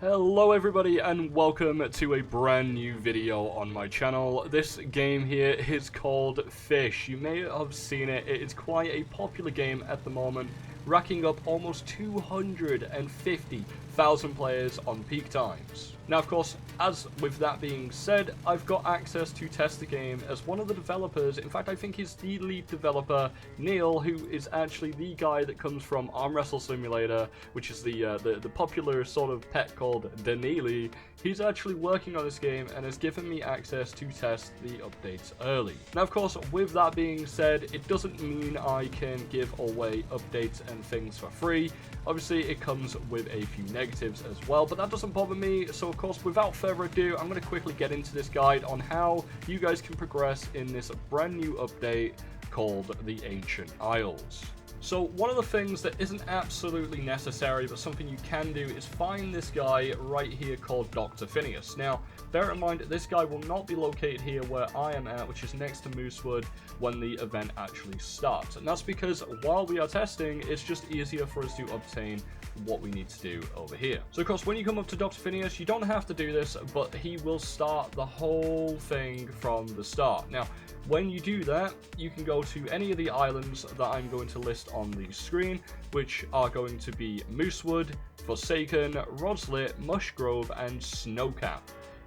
Hello everybody and welcome to a brand new video on my channel. This game here is called Fish. You may have seen it. It is quite a popular game at the moment, racking up almost 250,000 players on peak times. Now, of course, as with that being said, I've got access to test the game as one of the developers. In fact, I think he's the lead developer, Neil, who is actually the guy that comes from Arm Wrestle Simulator, which is the popular sort of pet called Danili. He's actually working on this game and has given me access to test the updates early. Now, of course, with that being said, it doesn't mean I can give away updates and things for free. Obviously, it comes with a few negatives as well, but that doesn't bother me. So, of course, without further ado, I'm going to quickly get into this guide on how you guys can progress in this brand new update called the Ancient Isles. So one of the things that isn't absolutely necessary, but something you can do, is find this guy right here called Dr. Phineas. Now, bear in mind, this guy will not be located here where I am at, which is next to Moosewood, when the event actually starts. And that's because while we are testing, it's just easier for us to obtain what we need to do over here. So, of course, when you come up to Dr. Phineas, you don't have to do this, but he will start the whole thing from the start. Now, when you do that, you can go to any of the islands that I'm going to list on the screen, which are going to be Moosewood, Forsaken, Rodslit, Mushgrove, and Snowcap.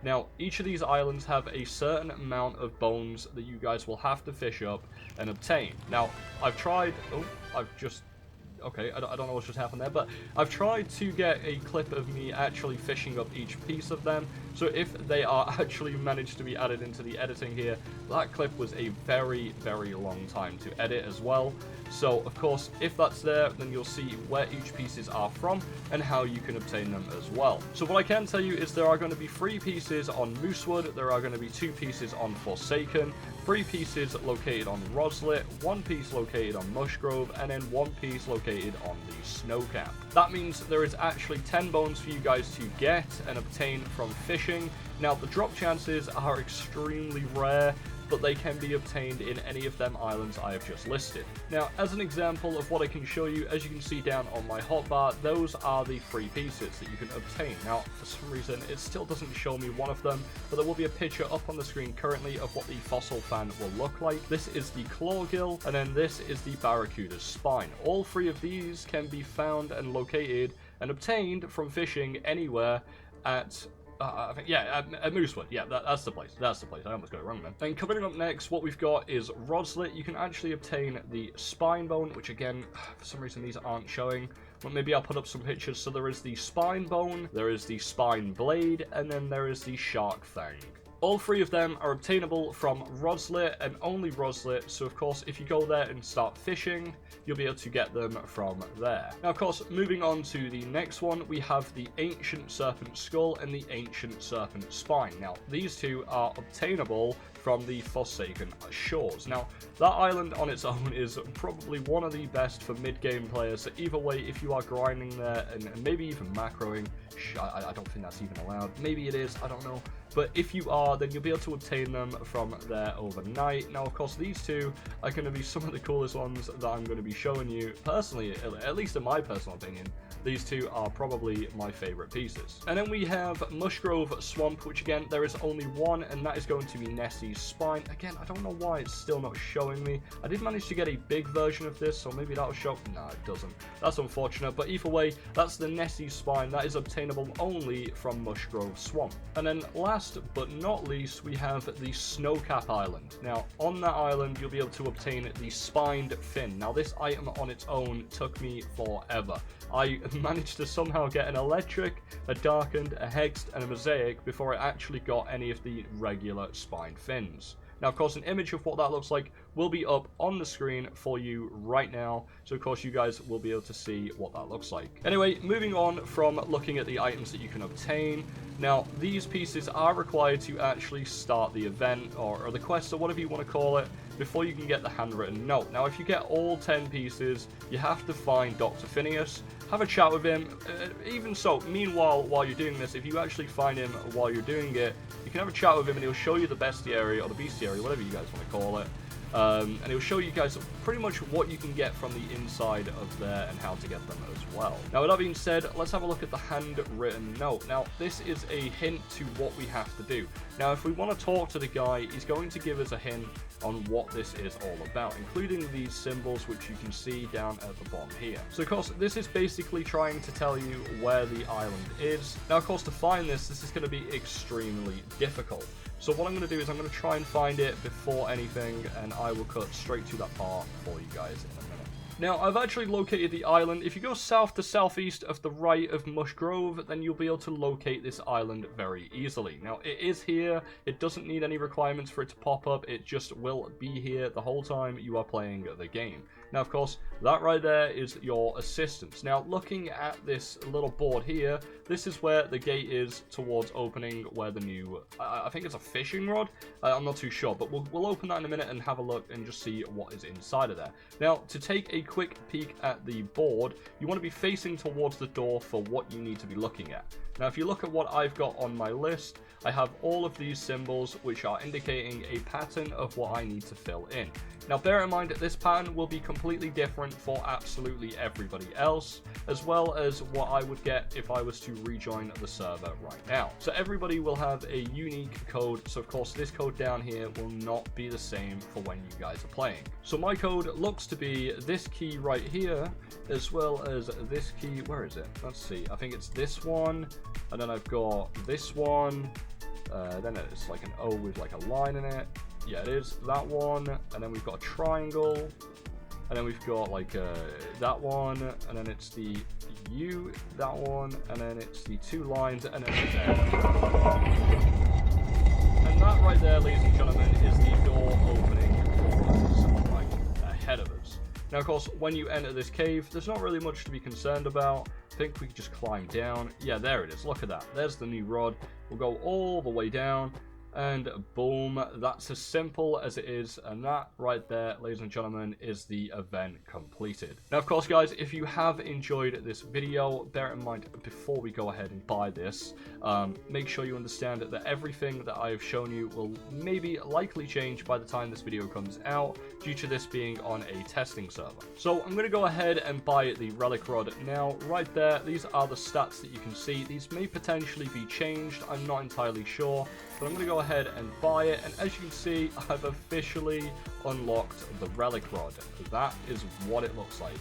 Now, each of these islands have a certain amount of bones that you guys will have to fish up and obtain. Now, I've tried... Okay, I don't know what just happened there, but I've tried to get a clip of me actually fishing up each piece of them, so if they are actually managed to be added into the editing here, that clip was a very, very long time to edit as well. So, of course, if that's there, then you'll see where each pieces are from and how you can obtain them as well. So what I can tell you is there are going to be 3 pieces on Moosewood, there are going to be 2 pieces on Forsaken, 3 pieces located on Rodslit, 1 piece located on Mushgrove, and then 1 piece located on the Snowcap. That means there is actually 10 bones for you guys to get and obtain from fishing. Now, the drop chances are extremely rare, but they can be obtained in any of them islands I have just listed. Now, as an example of what I can show you, as you can see down on my hotbar, those are the 3 pieces that you can obtain. Now, for some reason, it still doesn't show me one of them, but there will be a picture up on the screen currently of what the fossil fan will look like. This is the clawgill, and then this is the barracuda's spine. All 3 of these can be found and located and obtained from fishing anywhere at... at Moosewood. Yeah, that's the place. That's the place. I almost got it wrong then. Then coming up next, what we've got is Rodslit. You can actually obtain the spine bone, which again, for some reason these aren't showing. Well, maybe I'll put up some pictures. So there is the spine bone, there is the spine blade, and then there is the shark fang. All 3 of them are obtainable from Rodslit and only Rodslit, so of course if you go there and start fishing, you'll be able to get them from there. Now, of course, moving on to the next one, we have the Ancient Serpent Skull and the Ancient Serpent Spine. Now, these 2 are obtainable from the Forsaken Shores. Now, that island on its own is probably one of the best for mid-game players, so either way, if you are grinding there and maybe even macroing, I don't think that's even allowed. Maybe it is, I don't know. But if you are, then you'll be able to obtain them from there overnight. Now, of course, these 2 are going to be some of the coolest ones that I'm going to be showing you. Personally, at least in my personal opinion, these 2 are probably my favorite pieces. And then we have Mushgrove Swamp, which again, there is only 1, and that is going to be Nessie's spine. Again, I don't know why it's still not showing me. I did manage to get a big version of this, so maybe that'll show. No, it doesn't. That's unfortunate, but either way, that's the Nessie's spine. That is obtainable only from Mushgrove Swamp. And then last but not least, we have the Snowcap Island. Now, on that island, you'll be able to obtain the spined fin. Now, this item on its own took me forever. I managed to somehow get an electric, a darkened, a hexed, and a mosaic before I actually got any of the regular spined fins. Now, of course, an image of what that looks like will be up on the screen for you right now. So, of course, you guys will be able to see what that looks like. Anyway, moving on from looking at the items that you can obtain. Now, these pieces are required to actually start the event or the quest or whatever you want to call it before you can get the handwritten note. Now, if you get all 10 pieces, you have to find Dr. Phineas, have a chat with him. Even so, meanwhile, while you're doing this, if you actually find him while you're doing it, you can have a chat with him and he'll show you the bestiary or the bestiary, whatever you guys want to call it. And it will show you guys pretty much what you can get from the inside of there and how to get them as well. Now, with that being said, let's have a look at the handwritten note. Now, this is a hint to what we have to do. Now, if we want to talk to the guy, he's going to give us a hint on what this is all about, including these symbols, which you can see down at the bottom here. So, of course, this is basically trying to tell you where the island is. Now, of course, to find this is going to be extremely difficult. So what I'm going to do is I'm going to try and find it before anything, and I will cut straight to that part for you guys in a minute. Now, I've actually located the island. If you go south to southeast of the right of Mush Grove, then you'll be able to locate this island very easily. Now, it is here. It doesn't need any requirements for it to pop up. It just will be here the whole time you are playing the game. Now, of course, that right there is your assistance. Now, looking at this little board here, this is where the gate is towards opening where the new, I think it's a fishing rod? I'm not too sure, but we'll open that in a minute and have a look and just see what is inside of there. Now, to take a quick peek at the board, you want to be facing towards the door for what you need to be looking at. Now, if you look at what I've got on my list, I have all of these symbols which are indicating a pattern of what I need to fill in. Now, bear in mind that this pattern will be completely different for absolutely everybody else, as well as what I would get if I was to rejoin the server right now. So everybody will have a unique code, so of course this code down here will not be the same for when you guys are playing. So my code looks to be this key right here, as well as this key. Where is it? Let's see. I think it's this one, and then I've got this one, then it's like an O with like a line in it. Yeah, it is that one, and then we've got a triangle, and then we've got like that one, and then it's the U, that one, and then it's the two lines, and then it's there. And that right there, ladies and gentlemen, is the door opening for us right ahead of us. Now, of course, when you enter this cave, there's not really much to be concerned about. I think we can just climb down. Yeah, there it is. Look at that. There's the new rod. We'll go all the way down. And boom, that's as simple as it is, and that right there, ladies and gentlemen, is the event completed. Now, of course, guys, if you have enjoyed this video, bear in mind, before we go ahead and buy this, make sure you understand that everything that I have shown you will likely change by the time this video comes out, due to this being on a testing server. So I'm going to go ahead and buy the relic rod now. Right there, these are the stats that you can see. These may potentially be changed, I'm not entirely sure, but I'm going to go ahead and buy it, and as you can see, I've officially unlocked the relic rod. That is what it looks like.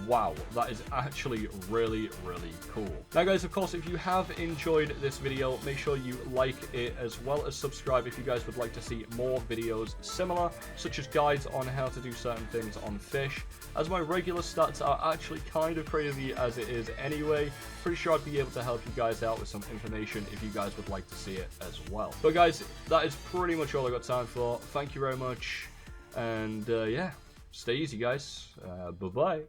Wow, that is actually really, really cool. Now, guys, of course, if you have enjoyed this video, make sure you like it, as well as subscribe if you guys would like to see more videos similar, such as guides on how to do certain things on Fish, as my regular stats are actually kind of crazy as it is anyway. Pretty sure I'd be able to help you guys out with some information if you guys would like to see it as well. But guys, that is pretty much all I got time for. Thank you very much, and yeah, stay easy, guys. Bye-bye.